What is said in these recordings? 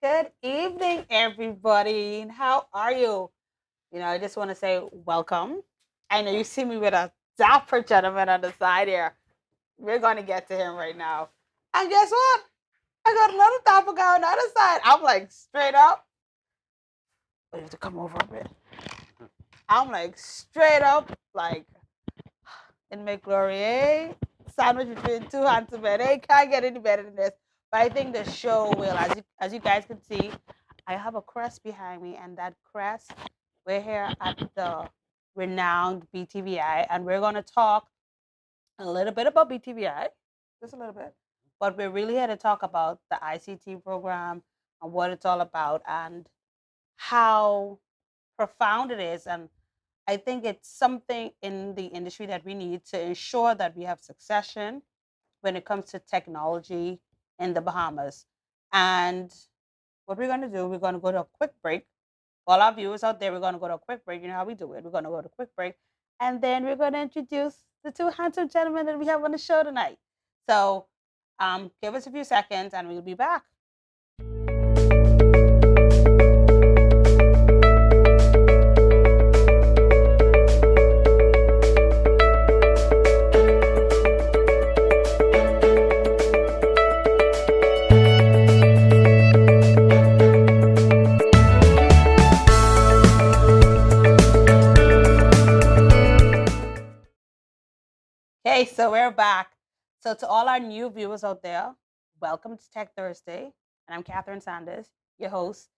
Good evening, everybody. And how are you? I just want to say welcome. I know you see me with a dapper gentleman on the side here. We're going to get to him right now. And guess what? I got another dapper guy on the other side. I'm like straight up. Oh, you have to come over a bit. I'm like straight up, like in McGlory, sandwich between two handsome men. They can't get any better than this. But I think the show will, as you guys can see, I have a crest behind me, and that crest, we're here at the renowned BTVI, and we're going to talk a little bit about BTVI, just a little bit. But we're really here to talk about the ICT program and what it's all about and how profound it is. And I think it's something in the industry that we need to ensure that we have succession when it comes to technology in the Bahamas. And what we're going to do, we're going to go to a quick break. All our viewers out there, we're going to go to a quick break. You know how we do it. We're going to go to a quick break. And then we're going to introduce the two handsome gentlemen that we have on the show tonight. So give us a few seconds and we'll be back. Okay, so we're back. So to all our new viewers out there, welcome to Tech Thursday. And I'm Catherine Sanders, your host.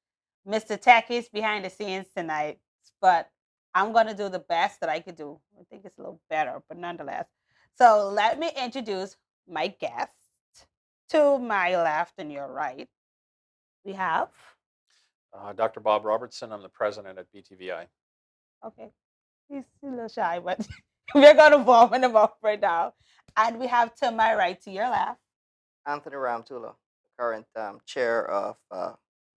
Mr. Tech is behind the scenes tonight, but I'm going to do the best that I could do. I think it's a little better, but nonetheless. So let me introduce my guest to my left and your right. We have. Dr. Bob Robertson. I'm the president at BTVI. Okay. He's a little shy, but we're going to warm him up right now. And we have to my right, to your left. Anthony Ramtula, the current chair of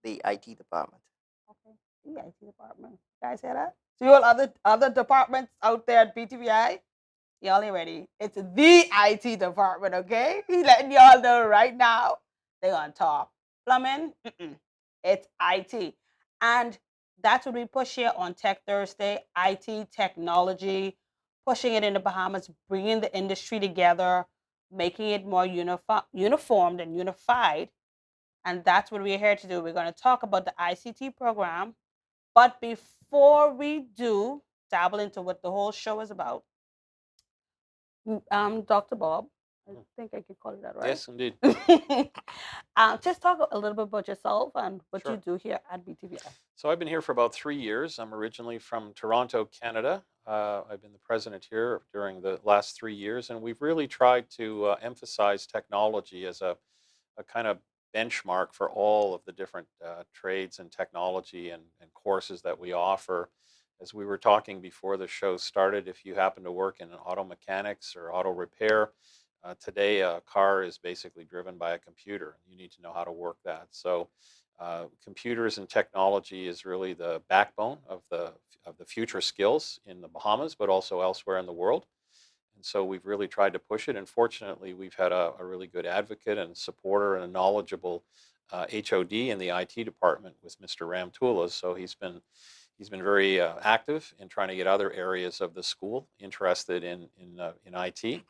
the IT department. Okay. The IT department. Guys hear that? To all other departments out there at BTVI, y'all ain't ready. It's the IT department, okay? He's letting y'all know right now. They're on top. Plumbing, it's IT. And that's what we push here on Tech Thursday, IT, technology, pushing it in the Bahamas, bringing the industry together, making it more uniformed and unified. And that's what we're here to do. We're going to talk about the ICT program. But before we do dabble into what the whole show is about, Dr. Bob, I think I could call you that, right? Yes, indeed. Just talk a little bit about yourself and what Sure. you do here at BTVI. So I've been here for about 3 years. I'm originally from Toronto, Canada. I've been the president here during the last 3 years, and we've really tried to emphasize technology as a kind of benchmark for all of the different trades and technology and courses that we offer. As we were talking before the show started, if you happen to work in auto mechanics or auto repair, today a car is basically driven by a computer. You need to know how to work that. So computers and technology is really the backbone of the future skills in the Bahamas, but also elsewhere in the world. And so we've really tried to push it. And fortunately, we've had a really good advocate and supporter and a knowledgeable HOD in the IT department with Mr. Ramtula. So he's been very active in trying to get other areas of the school interested in IT.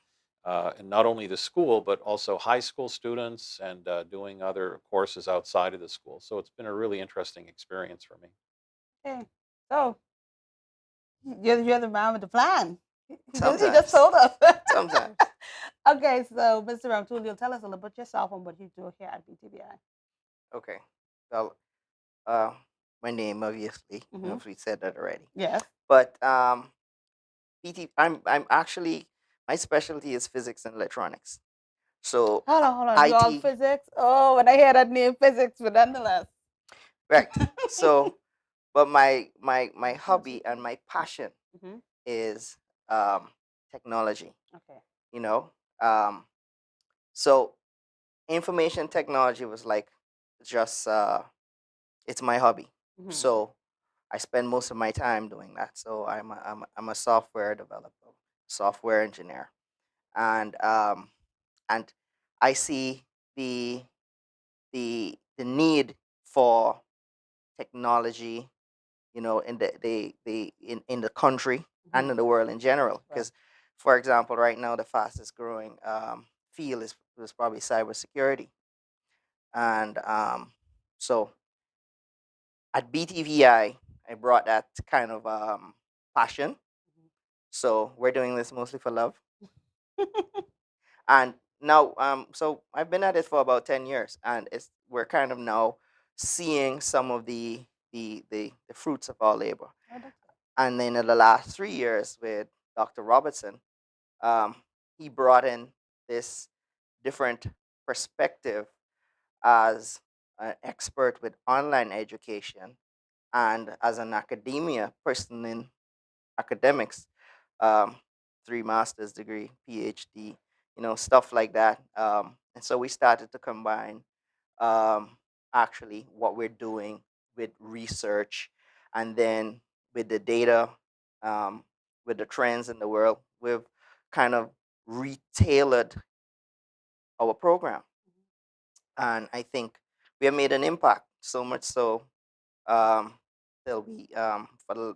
And not only the school, but also high school students and doing other courses outside of the school. So it's been a really interesting experience for me. Okay. So you're the man with the plan. He just Sometimes. told us. Sometimes. Okay, so Mr. Ramtulio, tell us a little bit yourself and what you do here at BTVI. Okay. Well, uh, my name obviously. Mhm. We said that already. Yes. But I'm actually, my specialty is physics and electronics. So Hold on. You all IT, physics? Oh, when I hear that name, physics, but nonetheless. right? So, but my hobby and my passion Mhm. is um, technology. Okay. You know, um, so information technology was like just it's my hobby. Mhm. So I spend most of my time doing that. So I'm a software developer, software engineer, and and I see the need for technology, in in the country and in the world in general. Right. Because, for example, right now the fastest growing field is probably cybersecurity, and so at BTVI, I brought that kind of passion. So we're doing this mostly for love. And now, so I've been at it for about 10 years, and we're kind of now seeing some of the fruits of our labor. Oh, that's good. And then in the last 3 years with Dr. Robertson, um, he brought in this different perspective as an expert with online education and as an academia person in academics, um, 3 master's degree, PhD, stuff like that. And so we started to combine um, actually what we're doing with research and then with the data, um, with the trends in the world. We've kind of retailored our program. And I think we have made an impact so much so um, that for the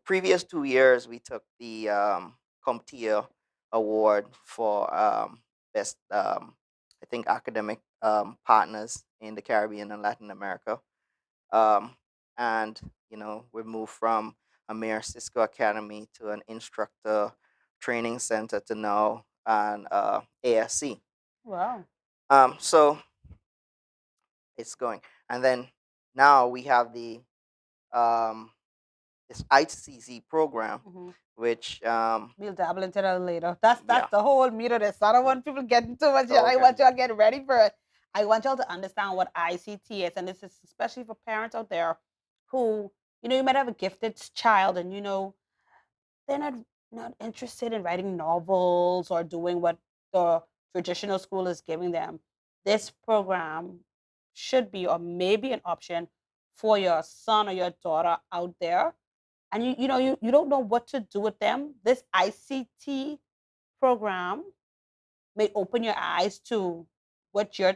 previous 2 years, we took the CompTIA award for best, I think, academic partners in the Caribbean and Latin America. Um, and, we moved from a Mayor Cisco Academy to an instructor training center to now an ASC. Wow. So it's going. And then now we have um, this ICT program, Mhm. which We'll dabble into that later. That's yeah. the whole meat of this. I don't want people getting too much. I Okay. want y'all getting ready for it. I want y'all to understand what ICT is, and this is especially for parents out there who, you might have a gifted child, and they're not interested in writing novels or doing what the traditional school is giving them. This program should be or may be an option for your son or your daughter out there. And you don't know what to do with them. This ICT program may open your eyes to what your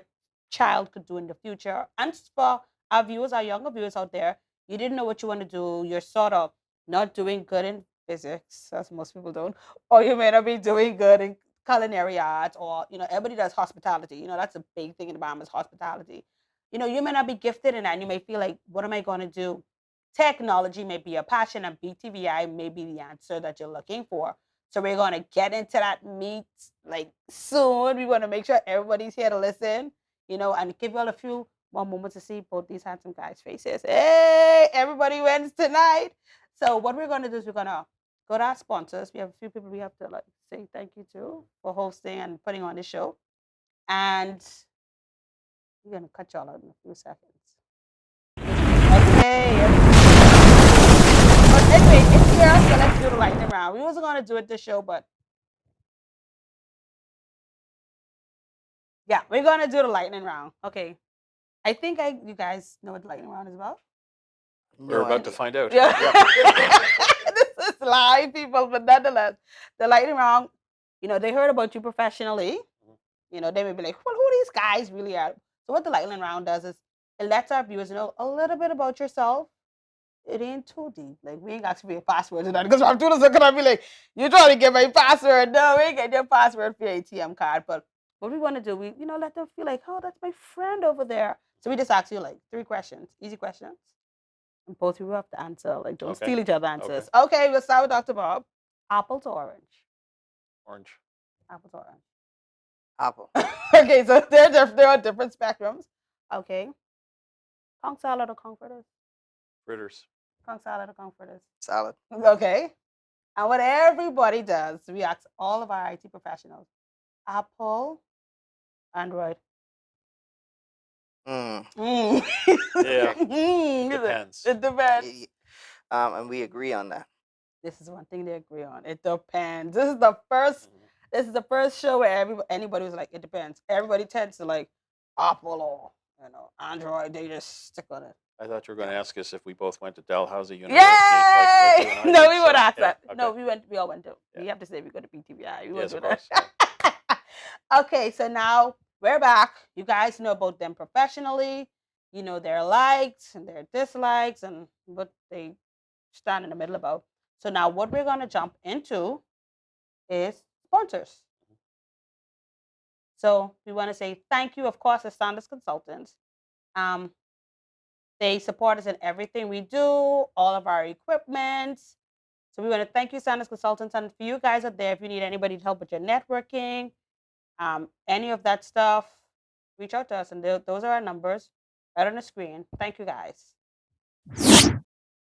child could do in the future. And for our viewers, our younger viewers out there, you didn't know what you want to do. You're sort of not doing good in physics, as most people don't, or you may not be doing good in culinary arts, or everybody does hospitality. That's a big thing in the Bahamas, hospitality. You may not be gifted in that, and you may feel like, what am I going to do? Technology may be a passion, and BTVI may be the answer that you're looking for. So we're going to get into that meat like soon. We want to make sure everybody's here to listen, and give you all a few more moments to see both these handsome guys' faces. Hey, everybody wins tonight. So what we're going to do is we're going to go to our sponsors. We have a few people we have to say thank you to for hosting and putting on the show. And we're going to cut y'all out in a few seconds. Okay. But anyway, it's here, so let's do the lightning round. We wasn't going to do it this show, but yeah, we're going to do the lightning round. Okay. I think you guys know what the lightning round is about. We're about to find out. Yeah. This is live, people, but nonetheless, the lightning round, they heard about you professionally. They may be like, well, who these guys really are? So what the lightning round does is it lets our viewers know a little bit about yourself. It ain't too deep. Like, we ain't got to be a password to that, because I'm doing this, I'm gonna be like, you trying to get my password? No, we ain't get your password for your ATM card. But what we want to do, we let them feel like, oh, that's my friend over there. So we just ask you like 3 questions, easy questions, and both of you have to answer. Like, don't steal each other's answers. Okay, we'll start with Dr. Bob. Apple to orange? Orange. Apple to orange. Apple. Okay, so there are different spectrums. Okay. Conch salad or conch fritters? Fritters. Conch salad or conch fritters? Salad. Okay. And what everybody does, we ask all of our IT professionals: Apple, Android. Mm. Yeah. It depends. It depends. And we agree on that. This is one thing they agree on. It depends. This is the first. This is the first show where anybody was like, it depends. Everybody tends to like Apple or Android. They just stick on it. I thought you were going to ask us if we both went to Dalhousie University. Yay! Like you and I No, did, we would ask yeah, that. okay. No, we all went to. We have to say we go to BTVI. We Yes, went of to that. Okay, so now we're back. You guys know about them professionally. You know their likes and their dislikes and what they stand in the middle about. So now what we're going to jump into is sponsors. So we want to say thank you, of course, as Standards Consultants. They support us in everything we do, all of our equipment. So we want to thank you, Standards Consultants. And for you guys out there, if you need anybody to help with your networking, any of that stuff, reach out to us. And those are our numbers right on the screen. Thank you, guys.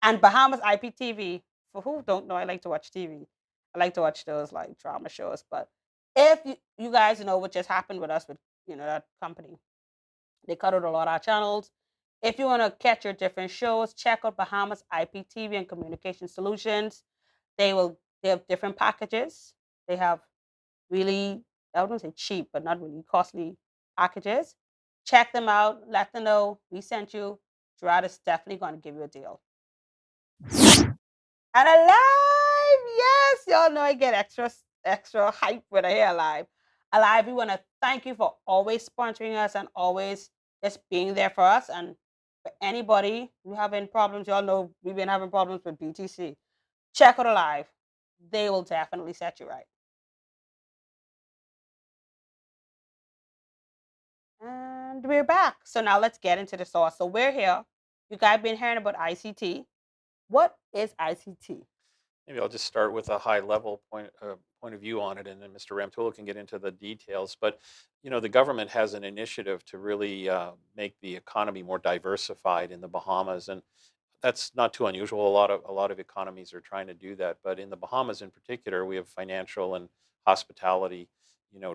And Bahamas IPTV, for who don't know, I like to watch TV. I like to watch those like drama shows. But if you guys know what just happened with us with that company, they cut out a lot of our channels. If you want to catch your different shows, check out Bahamas IPTV and Communication Solutions. They have different packages. They have really, I wouldn't say cheap, but not really costly packages. Check them out. Let them know we sent you. Gerard is definitely going to give you a deal. And Alive, yes, y'all know I get extra hype when I hear Alive. Alive, we want to thank you for always sponsoring us and always just being there for us. And for anybody who having problems, y'all know we've been having problems with BTC. Check out Alive. They will definitely set you right. And we're back. So now let's get into the sauce. So we're here. You guys been hearing about ICT. What is ICT? Maybe I'll just start with a high-level point of view on it, and then Mr. Ramtula can get into the details. But the government has an initiative to really make the economy more diversified in the Bahamas, and that's not too unusual. A lot of economies are trying to do that, but in the Bahamas in particular, we have financial and hospitality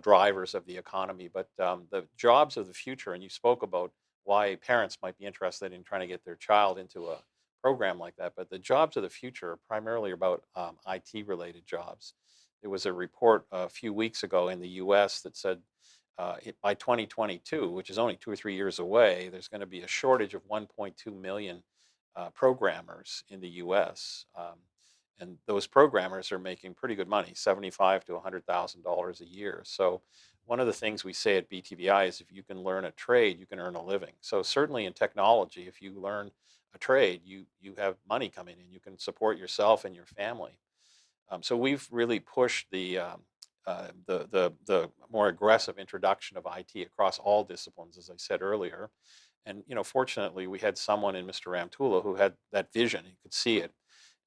drivers of the economy. But the jobs of the future, and you spoke about why parents might be interested in trying to get their child into a program like that. But the jobs of the future are primarily about IT related jobs. There was a report a few weeks ago in the US that said by 2022, which is only 2 or 3 years away, there's going to be a shortage of 1.2 million programmers in the US. And those programmers are making pretty good money, 75 to $100,000 a year. So one of the things we say at BTVI is if you can learn a trade, you can earn a living. So certainly in technology, if you learn a trade, you have money coming in. You can support yourself and your family. So we've really pushed the more aggressive introduction of IT across all disciplines, as I said earlier. And fortunately, we had someone in Mr. Ramtula who had that vision. He could see it.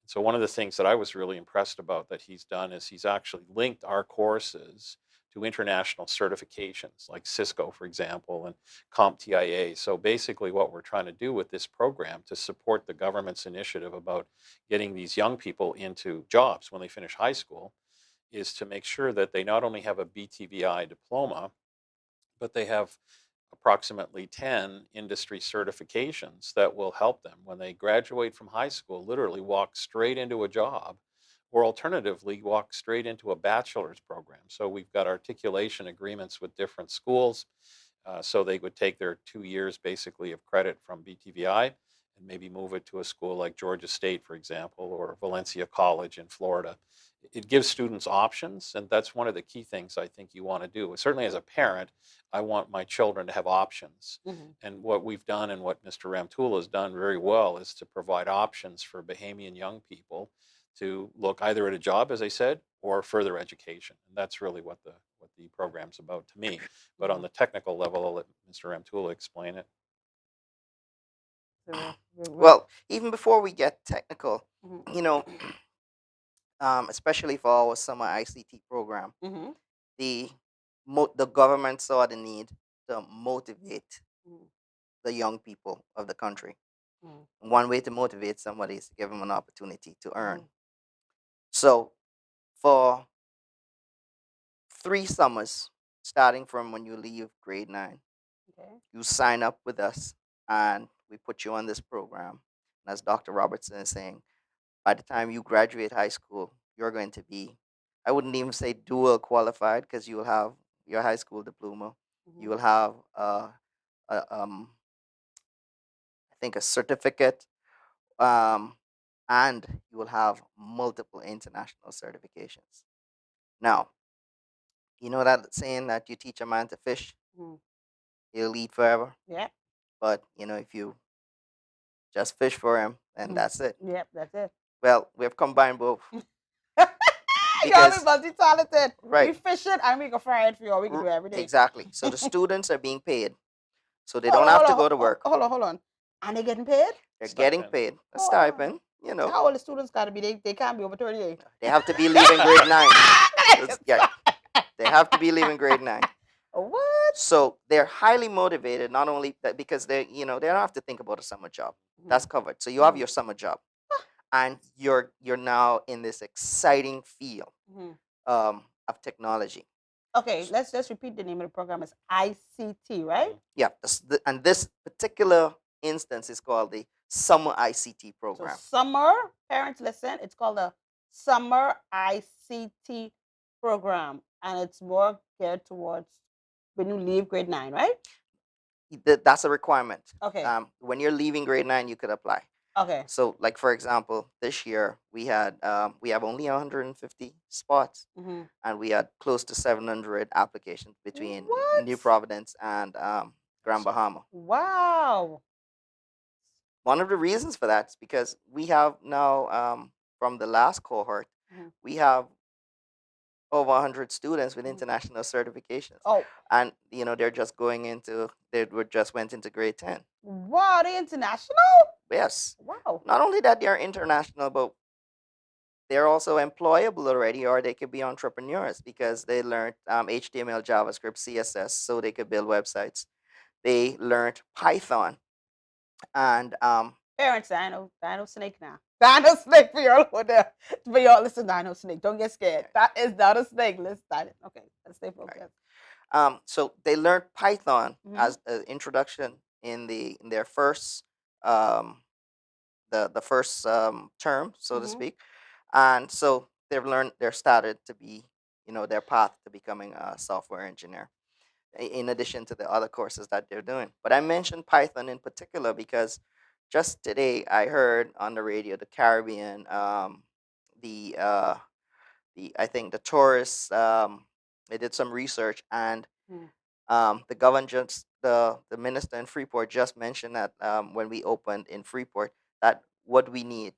So one of the things that I was really impressed about that he's done is he's actually linked our courses to international certifications like Cisco, for example, and CompTIA. So basically what we're trying to do with this program to support the government's initiative about getting these young people into jobs when they finish high school is to make sure that they not only have a BTVI diploma, but they have approximately 10 industry certifications that will help them when they graduate from high school, literally walk straight into a job, or alternatively, walk straight into a bachelor's program. So we've got articulation agreements with different schools. So they would take their 2 years basically of credit from BTVI and maybe move it to a school like Georgia State, for example, or Valencia College in Florida. It gives students options, and that's one of the key things I think you want to do. Certainly, as a parent, I want my children to have options. Mhm. And what we've done and what Mr. Ramtula has done very well is to provide options for Bahamian young people to look either at a job, as I said, or further education. And that's really what the program's about to me. But on Mhm. the technical level, I'll let Mr. Ramtula explain it. So Well, even before we get technical, mhm. you know, especially for our summer ICT program, Mhm. the the government saw the need to motivate Mhm. the young people of the country. Mhm. One way to motivate somebody is to give them an opportunity to earn. Mhm. So for 3 summers, starting from when you leave grade 9, Okay. you sign up with us and we put you on this program. And as Dr. Robertson is saying, by the time you graduate high school, you're going to be, I wouldn't even say dual qualified because you will have your high school diploma. You Mhm. will have, I think, a certificate, um, and you will have multiple international certifications. Now, you know that saying that you teach a man to fish, Mhm. he'll eat forever. Yep. But if you just fish for him, then Mhm. that's it. Yep. That's it. Well, we've combined both Y'all be because multi-talented. We right, fish it and we can fry it for you. We can do every day. exactly. So the students are being paid, so they don't Hold on, have hold to on, go to work. hold on, hold on. And they getting paid? They're getting Stipend. paid a Oh, stipend. how old the students got to be? They can't be over 38. They have to be leaving grade 9. Yeah, they have to be leaving grade 9. What? So they're highly motivated. Not only that, because they don't have to think about a summer job. That's Mhm. covered. So you have Mhm. your summer job, and you're now in this exciting field Mhm. of technology. Okay, let's just repeat the name of the program. It's ICT, right? Mhm. Yeah, and this particular instance is called the Summer ICT So Program. summer, parents listen, it's called the Summer ICT Program. And it's more geared towards when you leave grade 9, right? That's a requirement. Okay. When you're leaving grade 9, you could apply. Okay. So, like for example, this year we have only 150 spots, Mm-hmm. and we had close to 700 applications between What? New Providence and Grand Awesome. Bahama. Wow. One of the reasons for that is because we have now, from the last cohort, Mhm. we have over 100 students with Mhm. international certifications, Oh, and they were just went into grade 10. wow. They international? Yes, Wow. not only that they're international, but they're also employable already, or they could be entrepreneurs because they learned HTML, JavaScript, CSS, so they could build websites. They learned Python, and Parents, I know Snake now. Dino snake for y'all out there. For y'all, listen, dino snake. Don't get scared. That is not a snake. Listen, okay, let's stay Right. focused. So they learned Python Mm-hmm. as an introduction in their first um, the first term, so to Mm-hmm. speak, and so they're started to be, their path to becoming a software engineer, in addition to the other courses that they're doing. But I mentioned Python in particular because just today I heard on the radio the Caribbean, the I think the tourists, they did some research, and Mm-hmm. the governor just the minister in Freeport just mentioned that, when we opened in Freeport, that what we need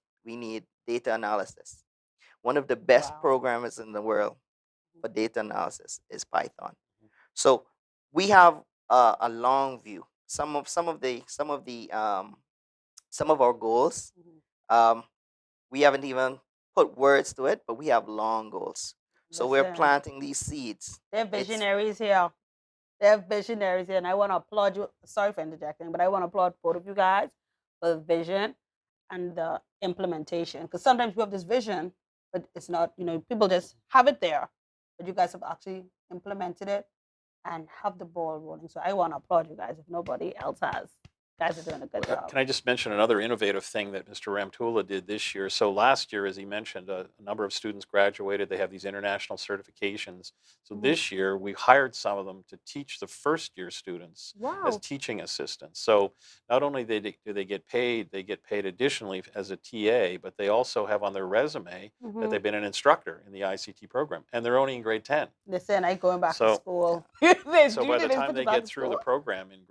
data analysis. One of the best Wow. programmers in the world for data analysis is Python. So we have a long view. Some of our goals, Mm-hmm. um, we haven't even put words to it, but we have long goals. So we're Listen, planting these seeds. they're It's visionaries here. They're visionaries here, and I want to applaud you. Sorry for interjecting, but I want to applaud both of you guys for the vision and the implementation. Because sometimes we have this vision, but it's not, people just have it there. But you guys have actually implemented it and have the ball rolling. So I want to applaud you guys if nobody else has. You guys are doing a good job. Can I just mention another innovative thing that Mr. Ramtula did this year? So last year, as he mentioned, a number of students graduated. They have these international certifications. So Mhm. this year, we hired some of them to teach the first year students as Wow. teaching assistants. So not only do they get paid additionally as a TA, but they also have on their resume that they've been an instructor in the ICT program, and they're only in grade 10. Listen, I going back to So school. so by the They time put you they back get to through the school. program in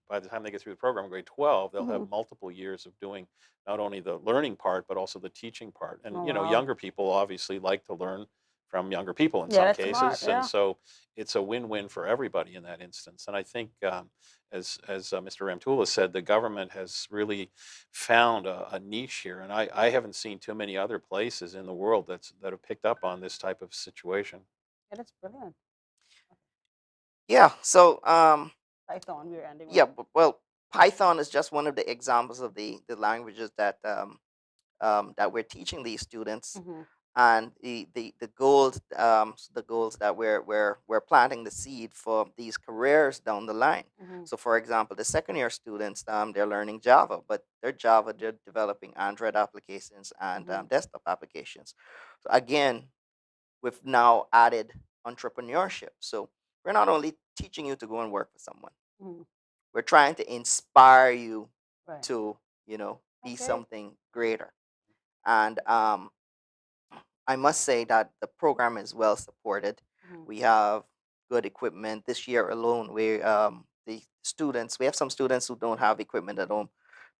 by the time they get through the program in grade 12, they'll have Mhm. multiple years of doing not only the learning part but also the teaching part. And Oh wow. younger people obviously like to learn from younger people in Yeah, some that's smart. cases, and Yeah. so it's a win-win for everybody in that instance. And I think, as Mr. Ramtula said, the government has really found a niche here, and I haven't seen too many other places in the world that have picked up on this type of situation. Yeah, that's brilliant. Yeah. So Python, we're ending yeah, with. well, Python is just one of the examples of the languages that we're teaching these students, Mm-hmm. and the goals that we're planting the seed for these careers down the line. Mm-hmm. So, for example, the second year students, they're learning Java, but they're developing Android applications and Mm-hmm. desktop applications. So again, we've now added entrepreneurship. So we're not only teaching you to go and work for someone, Mm-hmm. we're trying to inspire you Right. to, be Okay. something greater. And I must say that the program is well supported. Mm-hmm. We have good equipment. This year alone, we have some students who don't have equipment at home.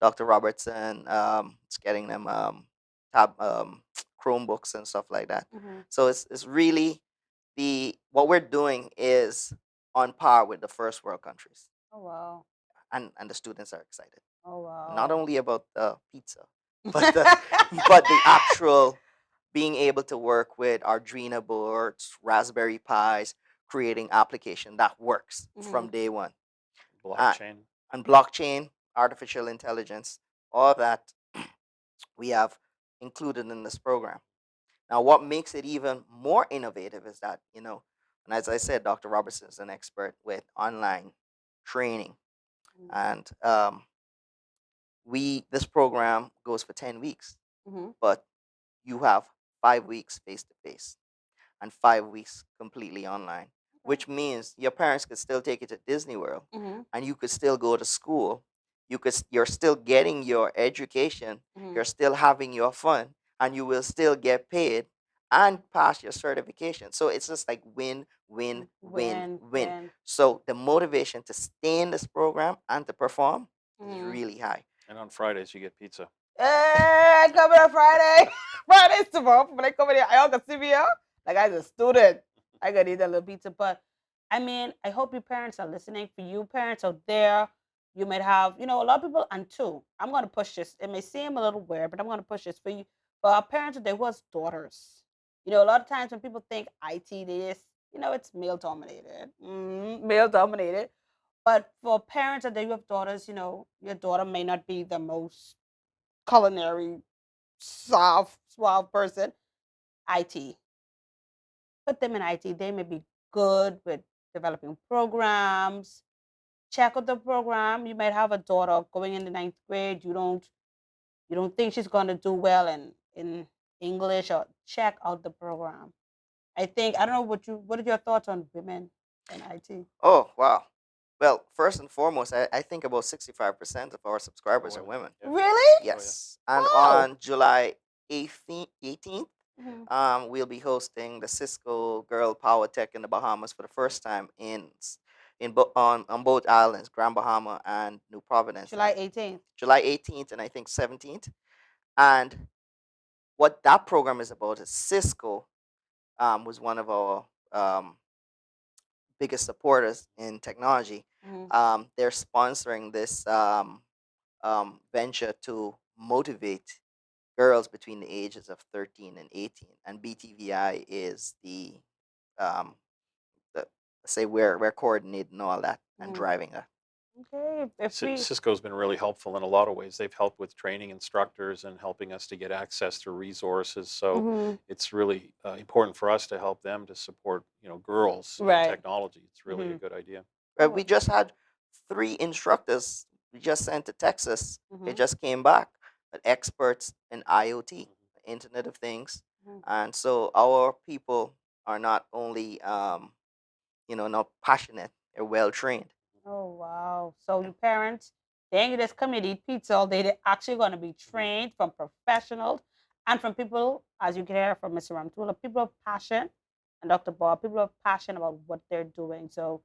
Dr. Robertson is getting them Chromebooks and stuff like that. Mm-hmm. So it's really the what we're doing is on par with the first world countries, Oh wow. and the students are excited. Oh Not wow. only about the pizza, but but the actual being able to work with Arduino boards, Raspberry Pis, creating application that works Mm-hmm. from day one. Uh, Blockchain. and blockchain, artificial intelligence, all of that we have included in this program. Now, what makes it even more innovative is that, and as I said, Dr. Robertson is an expert with online training. And this program goes for 10 weeks, Mm-hmm. but you have 5 weeks face to face and 5 weeks completely online, Okay. which means your parents could still take you to Disney World, Mm-hmm. and you could still go to school. You're still getting your education, Mm-hmm. you're still having your fun, and you will still get paid and pass your certification. So it's just like win, win, win, Win, win. win. So the motivation to stay in this program and to perform is Mm-hmm. really high. And on Fridays you get pizza. Hey, coming on Friday. Friday's tomorrow. When I come in here, I all can see me here. Like I was a student. I gotta eat a little pizza. But I mean, I hope your parents are listening. For you parents out there, you might have, a lot of people, and two, I'm gonna push this. It may seem a little weird, but I'm gonna push this for you. For our parents there was daughters. A lot of times when people think IT this, it's male dominated. Male dominated. But for parents that you have daughters, your daughter may not be the most culinary, soft, suave person. IT. Put them in IT. They may be good with developing programs. Check out the program. You might have a daughter going in the ninth grade. You don't think she's going to do well in English, or check out the program. I think I don't know what are your thoughts on women in IT? Oh, wow. Well, first and foremost, I think about 65% of our subscribers are Women. women. Yeah. Really? Oh, yeah. Yes. And Wow. on July 18th, Mhm. we'll be hosting the Cisco Girl Power Tech in the Bahamas for the first time on both islands, Grand Bahama and New Providence. July And 18th. July 18th and I think 17th. And what that program is about is Cisco was one of our biggest supporters in technology. Mhm. They're sponsoring this venture to motivate girls between the ages of 13 and 18. And BTVI is um, the say we're coordinating all that and Mhm. driving that. Okay. If we Cisco's been really helpful in a lot of ways. They've helped with training instructors and helping us to get access to resources. So Mhm. it's really important for us to help them to support, girls in Right. technology. It's really a Mhm. good idea. We Oh. just had 3 instructors we just sent to Texas. They Mhm. just came back, but experts in IoT, Mhm. Internet of Things, Mhm. and so our people are not only not passionate, they're well trained. Oh wow. So your parents, they ain't just come here to eat pizza all day. They're actually gonna be Mhm. trained from professionals and from people, as you can hear from Mr. Ramtula, people of passion and Dr. Bob, people of passion about what they're doing. So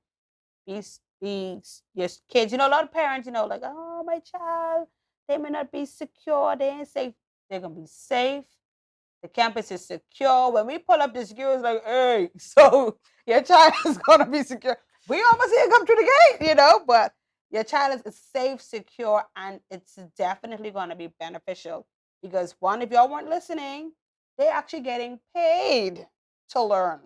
these your kids, a lot of parents, like, oh my child, they may not be secure, they ain't safe. They're gonna be safe. The campus is secure. When we pull up the secure, it's like, hey, so your child is gonna be secure. We almost see it come through the gate, but your child is safe, secure, and it's definitely gonna be beneficial. Because one, if y'all weren't listening, they're actually getting paid to learn.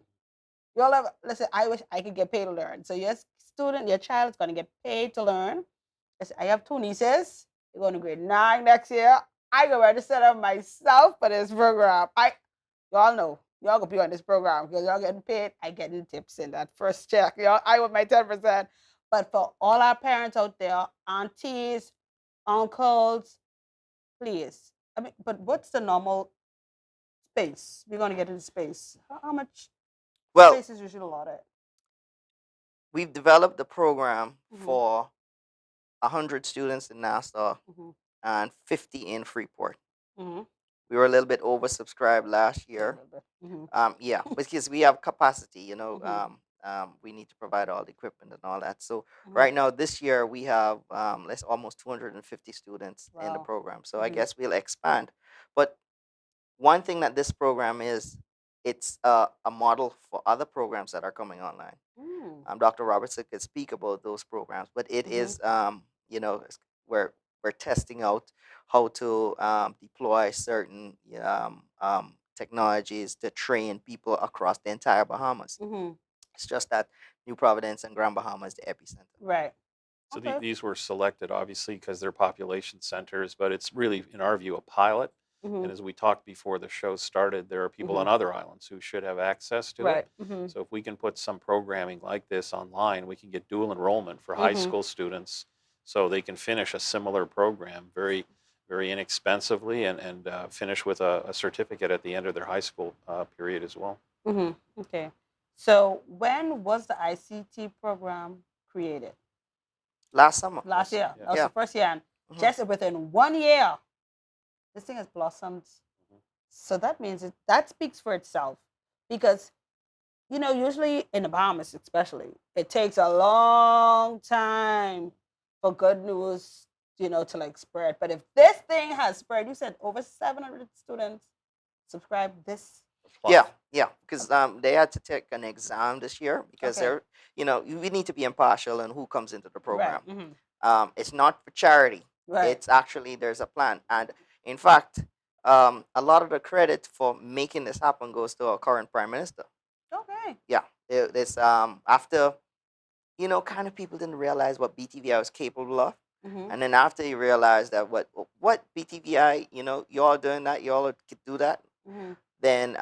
Y'all have listen, I wish I could get paid to learn. So your student, your child is gonna get paid to learn. I have two nieces. They're going to grade 9 next year. I go register them myself for this program. Y'all know. Y'all gonna be on this program because y'all getting paid. I getting tips in that first check. Y'all, I want my 10%. But for all our parents out there, aunties, uncles, please. I mean, but what's the normal space? We're gonna get into space. How much Well, space is usually allotted? we've developed the program Mm-hmm. for 100 students in Nassau Mm-hmm. and 50 in Freeport. Mm-hmm. We were a little bit oversubscribed last Yeah, a year. little bit. Mm-hmm. Yeah, because we have capacity, Mm-hmm. we need to provide all the equipment and all that. So Mm-hmm. right now, this year, we have let's almost 250 students in the Wow. program. So I Mm-hmm. guess we'll expand. But one thing that this program is, it's a model for other programs that are coming online. Mm. Dr. Robertson could speak about those programs, but it Mm-hmm. is, where we're testing out how to deploy certain technologies to train people across the entire Bahamas. Mm-hmm. It's just that New Providence and Grand Bahama is the epicenter. Right. So Okay. these were selected obviously because they're population centers, but it's really, in our view, a pilot. Mm-hmm. And as we talked before the show started, there are people Mm-hmm. on other islands who should have access to it. Right. Mm-hmm. So if we can put some programming like this online, we can get dual enrollment for high Mm-hmm. school students, so they can finish a similar program very, very inexpensively, and finish with a certificate at the end of their high school period as well. Mm-hmm. Okay. So when was the ICT program created? Last summer. Last year. Yeah. That was Yeah. the first year. And Mhm. just within 1 year, this thing has blossomed. Mhm. So that means that speaks for itself. Because, usually in the Bahamas especially, it takes a long time for good news, to like spread. But if this thing has spread, you said over 700 students subscribe this. Yeah, Plus, yeah, because they had to take an exam this year because Okay. we need to be impartial in who comes into the Right. program. Mm-hmm. It's not for charity. Right. It's actually, there's a plan, and in fact, a lot of the credit for making this happen goes to our current prime minister. Okay. Yeah, this after kind of people didn't realize what BTVI was capable of. Mhm. And then after he realized that what BTVI, y'all doing that, y'all could do that, Mhm. then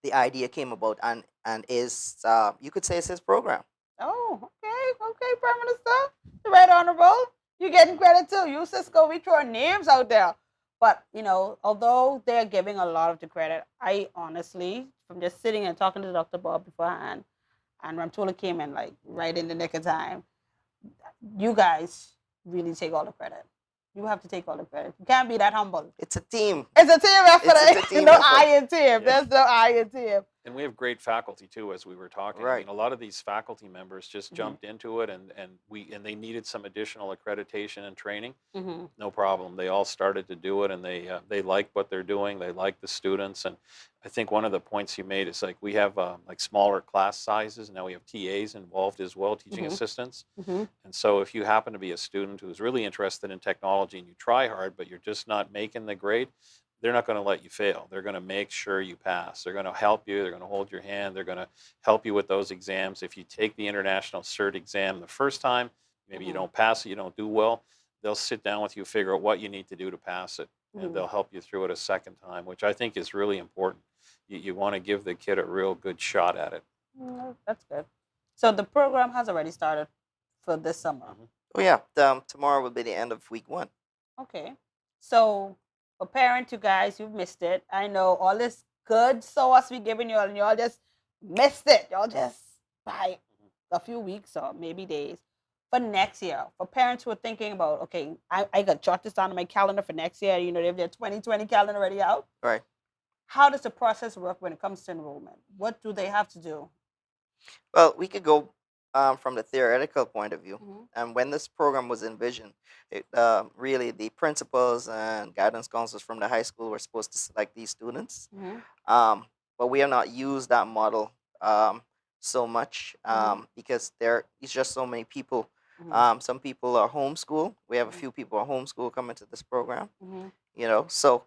the idea came about, and is you could say it's his program. Oh, okay, okay, Prime Minister, the right honorable. You getting credit too. You Cisco, we throwing names out there. But although they're giving a lot of the credit, I honestly, from just sitting and talking to Dr. Bob beforehand, and Ramtula came in like right in the nick of time, you guys really take all the credit. You have to take all the credit. You can't be that humble. It's a team. It's a team effort. It's a team no effort. I in team. Yeah. There's no I in team. And we have great faculty too, as we were talking. I Right. mean, a lot of these faculty members just Mhm. jumped into it, and they needed some additional accreditation and training. Mm-hmm. No problem. They all started to do it, and they like what they're doing. They like the students, and I think one of the points you made is like we have like smaller class sizes now. We have TAs involved as well, teaching Mhm. assistants. Mm-hmm. And so if you happen to be a student who's really interested in technology and you try hard, but you're just not making the grade, they're not going to let you fail. They're going to make sure you pass. They're going to help you. They're going to hold your hand. They're going to help you with those exams. If you take the international cert exam the first time, maybe you Mhm. don't pass it, you don't do well, they'll sit down with you, figure out what you need to do to pass it, and Mhm. they'll help you through it a second time, which I think is really important. You want to give the kid a real good shot at it. That's good. So the program has already started for this summer. Mhm. Oh yeah, tomorrow will be the end of week 1. Okay. So for parents, you guys, you've missed it. I know all this good sauce we giving you all, and y'all just missed it. Y'all just by a few weeks or maybe days. For next year, for parents who are thinking about, okay, I got jot this down on my calendar for next year. They have their 2020 calendar already out. Right. How does the process work when it comes to enrollment? What do they have to do? Well, we could go from the theoretical point of view. Mhm. And when this program was envisioned, really the principals and guidance counselors from the high school were supposed to select these students. Mhm. But we have not used that model so much because it's just so many people. Mhm. Some people are homeschool. We have a Mhm. few people are homeschool coming to this program. Mhm. So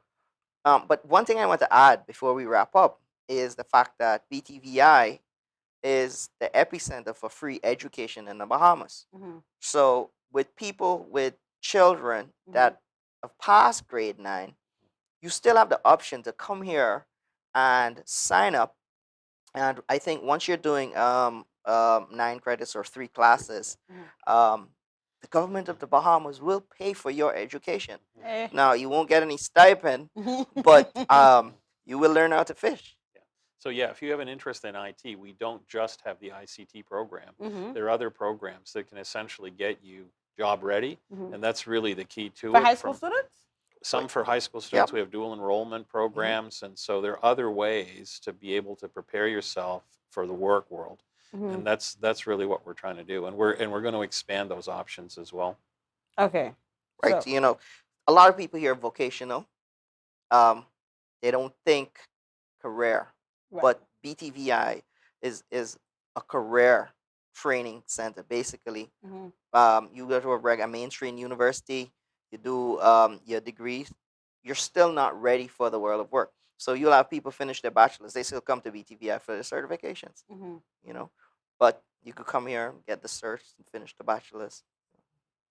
but one thing I want to add before we wrap up is the fact that BTVI is the epicenter for free education in the Bahamas. Mhm. So with people with children Mhm. that have passed grade 9, you still have the option to come here and sign up. And I think once you're doing 9 credits or 3 classes, Mhm. the government of the Bahamas will pay for your education. Eh. Now you won't get any stipend, but you will learn how to fish. So yeah, if you have an interest in IT, we don't just have the ICT program. Mhm. There are other programs that can essentially get you job ready, Mhm. and that's really the key to For it. high school students? Some for high school Yep. students, we have dual enrollment programs, and so there are other ways to be able to prepare yourself for the work world, Mhm. and that's really what we're trying to do, and we're going to expand those options as well. Okay. Right. So, A lot of people here vocational. They don't think career, right. but BTVI is a career training center. Basically, Mhm. you go to a mainstream university, you do your degrees, you're still not ready for the world of work. So you'll have people finish their bachelor's, they still come to BTVI for their certifications. Mhm. But you could come here, get the certs, and finish the bachelor's.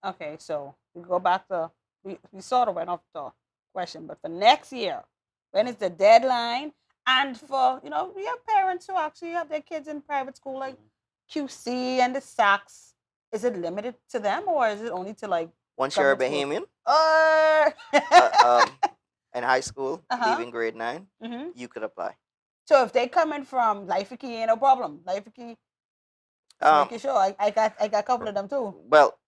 Okay, so we go back to we sort of went off the question, but for next year, when is the deadline? And for we have parents who actually have their kids in private school, like QC and the SACs. Is it limited to them, or is it only to like Once you're a government schools? Bahamian in high school, Uh-huh. leaving grade 9, Mhm. you could apply. So if they come in from Lifeiki, ain't no problem. Lifeiki, just Um, making sure. I got a couple of them too. well,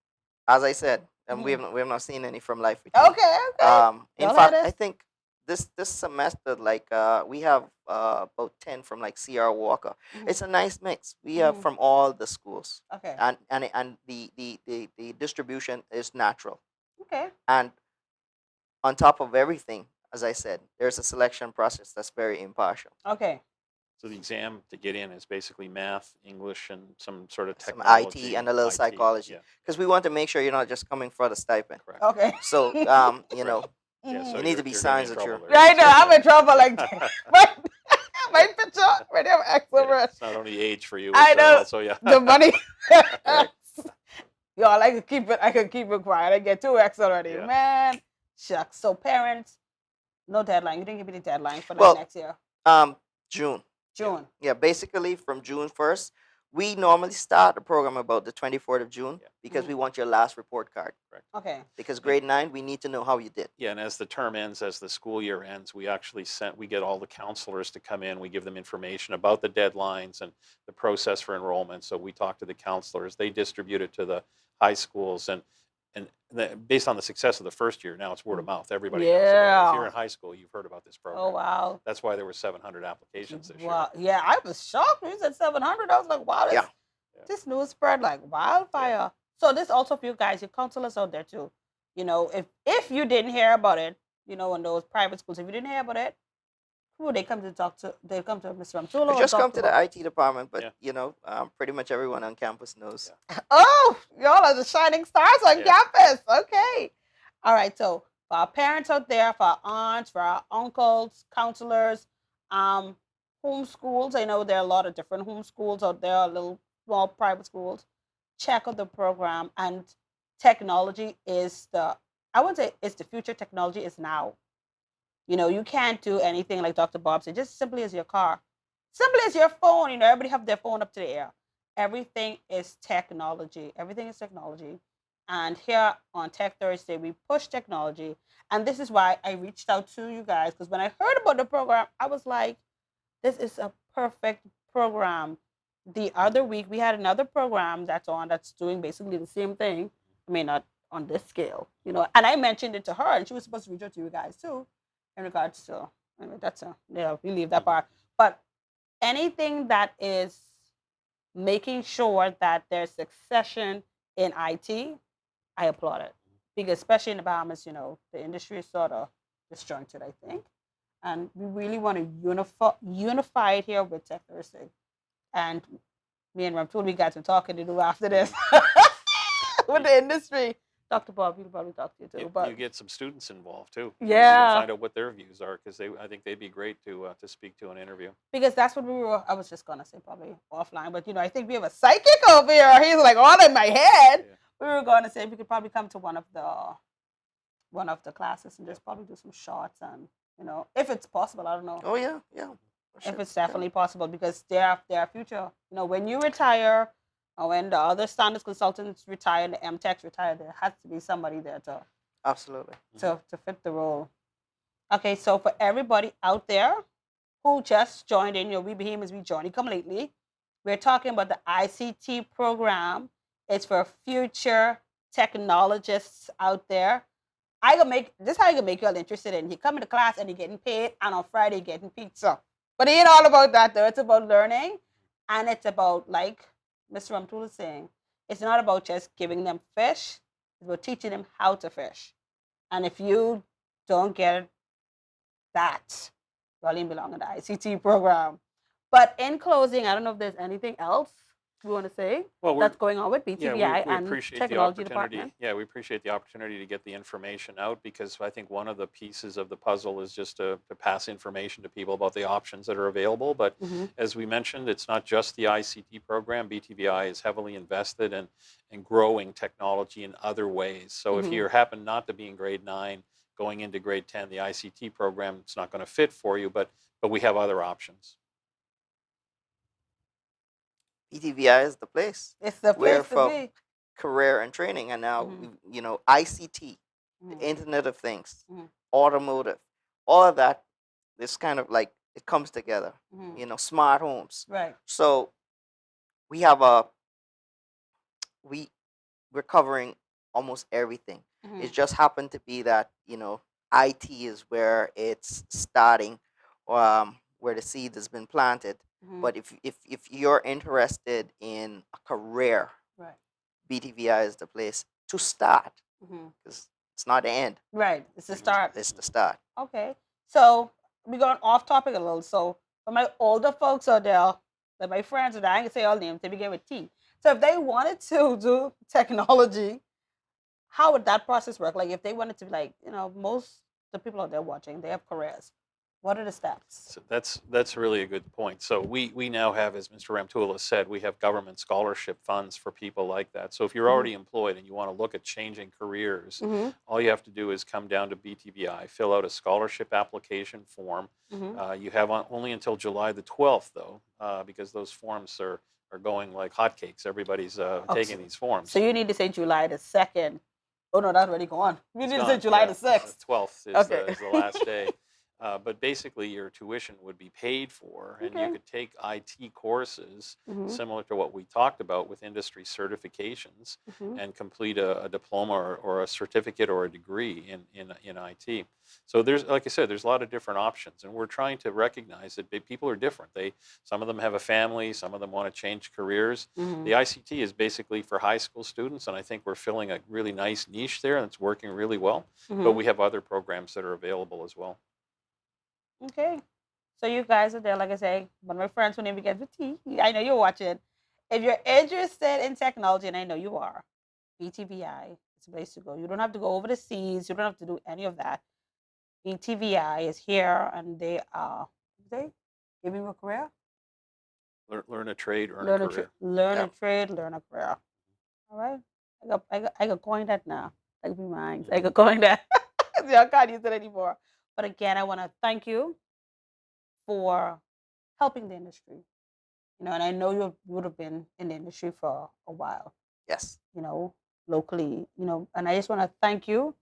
as I said, and we Mhm. have not seen any from Life with Okay, okay. In Y'all fact, had I us. think this semester, like we have about 10 from like CR Walker. Mhm. It's a nice mix. We have Mhm. from all the schools, Okay. and the distribution is natural. Okay. And on top of everything, as I said, there's a selection process that's very impartial. Okay. So the exam to get in is basically math, English, and some sort of Some technology. IT and a little IT, psychology, yeah, because we want to make sure you're not just coming for the stipend. correct. Okay. So Right. Yeah, so you need to be you're gonna be signs in that you're trouble there. Right That's now, I'm right. in trouble like that. My picture, right there, X over Yeah, it. it's not only age for you, I it's know also yeah. the money. Correct. Y'all, I could keep it quiet. I get 2x already. Yeah. Man, shucks. So parents, no deadline. You didn't give me the deadline for like Well, next year. June. June. Yeah, basically from June 1st. We normally start the program about the 24th of June Yeah. because we want your last report card. Correct. Okay. Because grade 9, we need to know how you did. Yeah, and as the term ends, as the school year ends, we actually we get all the counselors to come in. We give them information about the deadlines and the process for enrollment. So we talk to the counselors. They distribute it to the high schools, and based on the success of the first year, now it's word of mouth. Everybody knows about it. If you're Yeah. in high school, you've heard about this Oh program. wow. That's why there were 700 applications this year. Wow. Yeah, I was shocked when you said 700. I was like, wow, Yeah. this news spread like wildfire. So this also for you guys, your counselors out there too. You know, if you didn't hear about it, you know, in those private schools, if you didn't hear about it, who would they come to talk to? They come to Mr. Ramtulo We or just come Dr. to the Bob? IT department, but Yeah. you know, pretty much everyone on campus knows. Yeah. Oh, y'all are the shining stars on Yeah. campus. Okay. All right. So for our parents out there, for our aunts, for our uncles, counselors, homeschools. I know there are a lot of different homeschools out there, little small private schools. Check out the program, and technology is I wouldn't say it's the future. Technology is now. You know, you can't do anything like Dr. Bob said, just simply as your car, simply as your phone. You know, everybody have their phone up to the air. Everything is technology. Everything is technology. And here on Tech Thursday, we push technology. And this is why I reached out to you guys, because when I heard about the program, I was like, this is a perfect program. The other week, we had another program that's doing basically the same thing. I mean, not on this scale, you know. And I mentioned it to her, and she was supposed to reach out to you guys too, in regards to. I mean, we leave that part. But anything that is making sure that there's succession in IT, I applaud it, because especially in the Bahamas, you know, the industry is sort of disjointed, I think, and we really want to unify it here with Tech Thursday. And me and Ramtul, we got some talking to do after this with the industry. Dr. Bob, we'll probably talk to you too. But You get some students involved too. Yeah. You find out what their views are, because I think they'd be great to speak to an interview. because that's what I was just gonna say probably offline, but you know, I think we have a psychic over here. He's like all in my head. Yeah. We were going to say we could probably come to one of the classes and just probably do some shots, and you know, if it's possible. I don't know Oh yeah, yeah. for if sure, it's yeah. definitely possible, because they're future. You know, when you retire or when the other standards consultants retire and the MTechs retire, there has to be somebody there Absolutely. to fit the role. Okay, so for everybody out there who just joined in, you know, we Behemoths, we joined, come lately. We're talking about the ICT program. It's for future technologists out there. This how you can make you all interested in. You come into class and you're getting paid, and on Friday you're getting pizza. But it ain't all about that though. It's about learning, and it's about, like Mr. Ramtul is saying, it's not about just giving them fish. It's about teaching them how to fish. And if you don't get that, you only belong in the ICT program. But in closing, I don't know if there's anything else you want to say Well, that's going on with yeah, BTVI we and appreciate technology the opportunity. department. Yeah, we appreciate the opportunity to get the information out, because I think one of the pieces of the puzzle is just to pass information to people about the options that are available. But Mhm. as we mentioned, it's not just the ICT program. BTVI is heavily invested in growing technology in other ways. So if Mhm. you happen not to be in grade 9 going into grade 10, the ICT program is not going to fit for you, but we have other options. BTVI is the place. It's the We're place to for be. career and training, and now Mhm. you know ICT, the Mhm. Internet of Things, Mhm. automotive, all of that. This kind of like it comes together. Mhm. You know, smart homes. Right. So we have a we we're covering almost everything. Mhm. It just happened to be that you know IT is where it's starting, where the seed has been planted. Mhm. But if you're interested in a career, Right. BTVI is the place to start Mhm. because it's not the end. Right. It's the start. It's the start. Okay. So we're going off topic a little. So for my older folks out there, like my friends, and I can say all names, they begin with T. So if they wanted to do technology, how would that process work? Like if they wanted to be like, you know, most the people out there watching, they have careers. What are the steps? So that's really a good point. So we now have, as Mr. Ramtula said, we have government scholarship funds for people like that. So if you're Mhm. already employed and you want to look at changing careers, Mm-hmm. all you have to do is come down to BTVI, fill out a scholarship application form. Mm-hmm. You have only until July the 12th, though, because those forms are going like hotcakes. Everybody's taking these forms. So you need to say July the 2nd. Oh no, that's already gone. You It's need to say gone. July Yeah, the 6th. 12th is, Okay. is the last day. But basically, your tuition would be paid for, and you Okay. could take IT courses Mm-hmm. similar to what we talked about with industry certifications Mm-hmm. and complete a diploma or a certificate or a degree in IT. So there's, like I said, there's a lot of different options, and we're trying to recognize that people are different. Some of them have a family, some of them want to change careers. Mm-hmm. The ICT is basically for high school students, and I think we're filling a really nice niche there, and it's working really well. Mm-hmm. But we have other programs that are available as well. Okay. So you guys are there, like I say, one of my friends who name begins with T. I know you're watching. If you're interested in technology, and I know you are, BTVI is a place to go. You don't have to go over the seas. You don't have to do any of that. BTVI is here, and they giving you a career. Learn a trade, earn a career. Learn Yeah. a trade, learn a career. All right. I got coin that now. That be mine. I got coin that. See, I can't use it anymore. But again, I want to thank you for helping the industry. You know, and I know you would have been in the industry for a while, Yes. you know, locally, you know, and I just want to thank you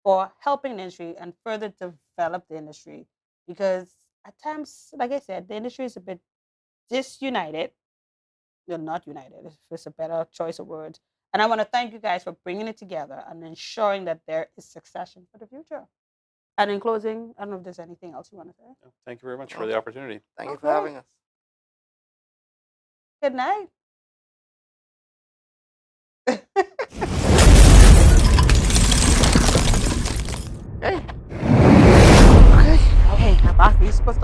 for helping the industry and further develop the industry, because at times, like I said, the industry is a bit disunited. You're not united, if it's a better choice of words. And I want to thank you guys for bringing it together and ensuring that there is succession for the future. And in closing, I don't know if there's anything else you want to say. Thank you very much for Well, the opportunity. Thank you for Okay. having us. Good night. Okay. Okay, now back. You're supposed to